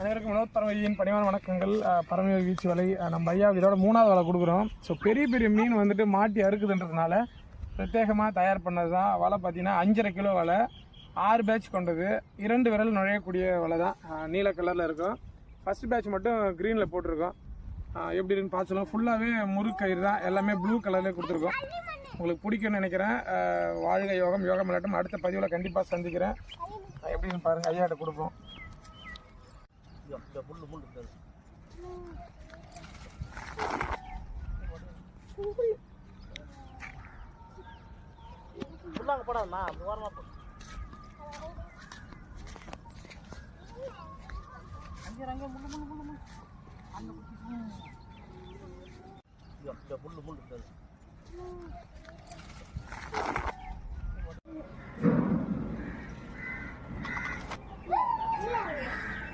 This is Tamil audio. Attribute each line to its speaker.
Speaker 1: அனைவருக்கும் வினோத் பரமவியின் பணிவான வணக்கங்கள். பரமவி வீச்சு வலை நம்ம ஐயா இதோட 3வது வலை கொடுக்குறோம். ஸோ பெரிய பெரிய மீன் வந்துட்டு மாட்டி அறுக்குதுன்றதுனால பிரத்யேகமாக தயார் பண்ணது தான். வலை பார்த்தீங்கன்னா 5.5 கிலோ வலை, 6 பேட்ச் கொண்டது, 2 விரல் நுழையக்கூடிய வலை தான். நீல கலரில் இருக்கும். ஃபஸ்ட் பேட்ச் மட்டும் க்ரீனில் போட்டிருக்கோம். எப்படின்னு பார்த்துலாம். ஃபுல்லாகவே முறுக்கயிறு தான், எல்லாமே ப்ளூ கலர்லேயே கொடுத்துருக்கோம். உங்களுக்கு பிடிக்கும்னு நினைக்கிறேன். வாழ்க யோகம், யோகம் இல்லாட்டும். அடுத்த பதிவில் கண்டிப்பாக சந்திக்கிறேன். எப்படின்னு பாருங்கள், ஐயாட்ட கொடுப்போம்.
Speaker 2: போடாதுமா ஓரமா போ. அங்கே முள்ளு முள்ளு முள்ளு முள்ளு அந்த முள்ளு முள்ளு